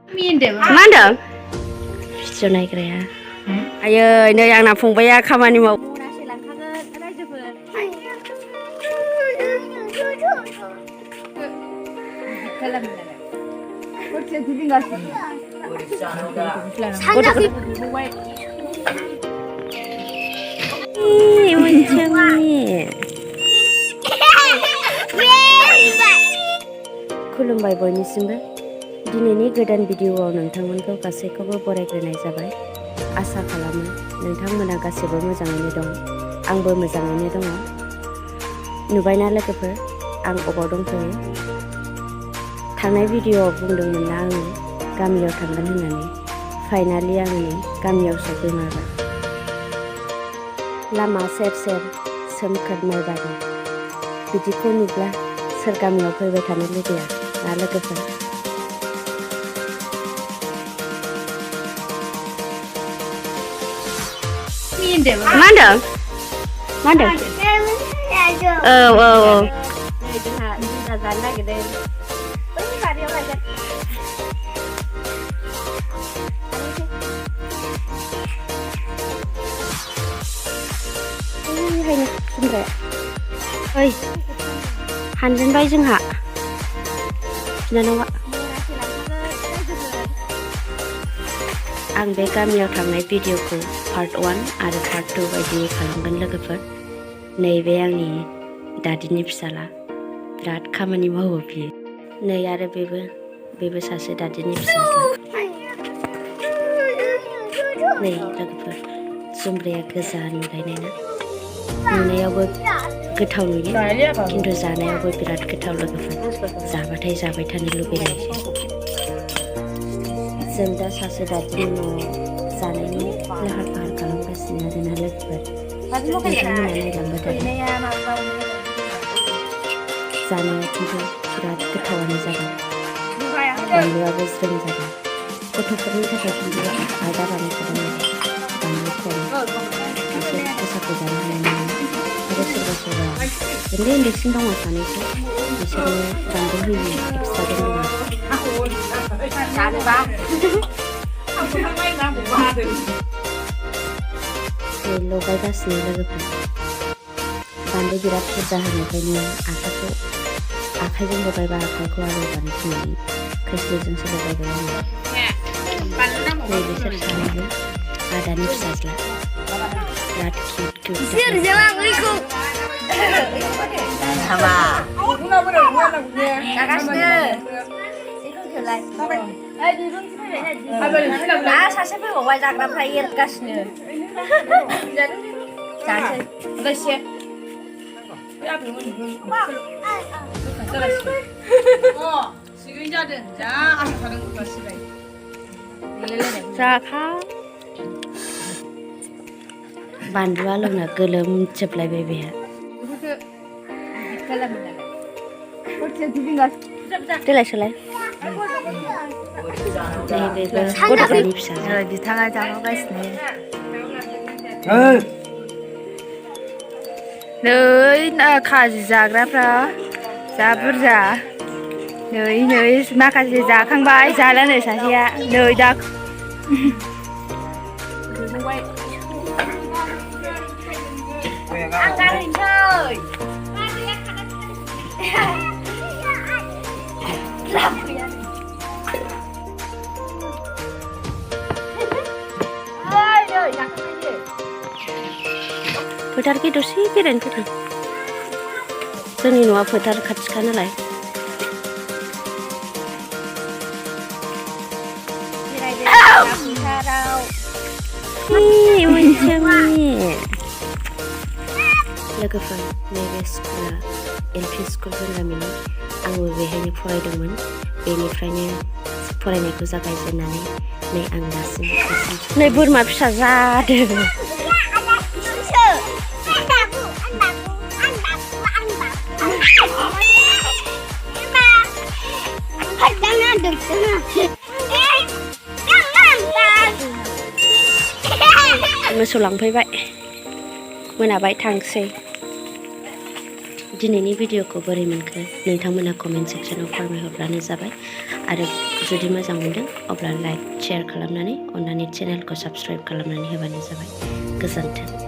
मा होनदों भिडिअ नायग्राया आयै नै आंना फंबाया खामानि माव खुलुमबाय बयनिसिमबो दिनैनि गोदान भिडिअआव नोंथांमोनखौ गासैखौबो बरायग्रोनाय जाबाय। आसा खालामो नोंथांमोना गासैबो मोजाङैनो दं, आंबो मोजाङैनो दङ। नुबायना लोगोफोर आं अबाव दंथ'यो? थांनाय भिडिअआव बुंदोंमोन ना आङो गामियाव थांगोन होननानै। फाइनालि आङो नै गामियाव सफैमारबाय। लामा सेर सेर सोमखोर माइ बारि, बिदिखौ नुब्ला सोर गामियाव फैबाय थानो लुबैया ना लोगोफोर? मा होनदों? मा होनदों? औ जोंहा जानो नागिरदों। बै बारियाव लायगोन। ओइहायनो खुमब्राया। ओइ हानजेनबाय जोंहा बिनानावा। आं बे गामियाव थांनाय भिडिअखौ पार्ट 1 आरो पार्ट 2 बायदियै खालामगोन लोगोफोर। नैबे आंनि दादिनि फिसाला, बिराद खामानि मावो बियो। नै आरो बेबो सासे दादिनि फिसाज्ला। नै लोगोफोर जुमब्राया गोजा नुलायनाय ना, नुनायावबो गोथाव नुयो खिन्थु जानायावबो बिराद गोथाव लोगोफोर। जाबाथाय जाबाय थानो लुबैनायसो। जों दा सासे दादिनि न'आव जानायनि लाहार फाहार खालामगासिनो आरोना लोगोफोर। नोंथांमोना नायलांबाय थादों। जानायाव खिन्थु बिराद गोथावानो जादों, बानलुआबो ज्रोम जादों। गथ'फोरनि थाखाय खिन्थु आलदा बानायखादों आरो बानलु खम, बिसोर गोसाखौ जानो हानाय नङा। आरो सोरबा सोरबा उन्दैसिन दङ सानैसो, बिसोरनो बानलु होयि एक्सट्रा दोनदों आरो। लगायगासिनो लोगोफोर। बानलु बिराद बुरजा होनायखायनो आखाइजों लगायबा आखाइखौ आलौबानो गिनानै खोस्लिजोंसो लगायबाय आङो। नै बिसोर सानैबो आदानि फिसाज्ला, बिराद किउट किउट सासे फैबावबाय जाग्राफ्रा एरगासिनो। जानोसै बानलुआ लोंना गोलोमजोबलायबाय बेहा। देलाय सोलाय गथ'फोरनि फिसाजो बिथाङा जाहोगासिनो। नै खाजि जाग्राफ्रा जा बुरजा। नै माखासे जाखांबाय, जाला नै सासेया नै दा फोथारखै दसे बेरायनो फैदों। जोंनि न'आ फोथार खाथिखा नालाय। लोगोफोर नैबे स्कुला LP स्कुल जों गामिनि, आंबो बेहायनो फरायदोंमोन। बेनिफ्रायनो फरायनायखौ जागायजेननानै नै आं दासिम नै बोरमा फिसा जादों। मोसौ लांफैबाय, मोनाबाय थांसै। दिनैनि भिडिअखौ बोरै मोनखो नोंथांमोना कमेन्ट सेक्सनाव फोरमायहरब्लानो जाबाय आरो जुदि मोजां मोनदों अब्ला लाइक शेयार खालामनानै अन्नानै चेनेलखौ साबस्क्राइब खालामनानै होबानो जाबाय। गोजोन्थों।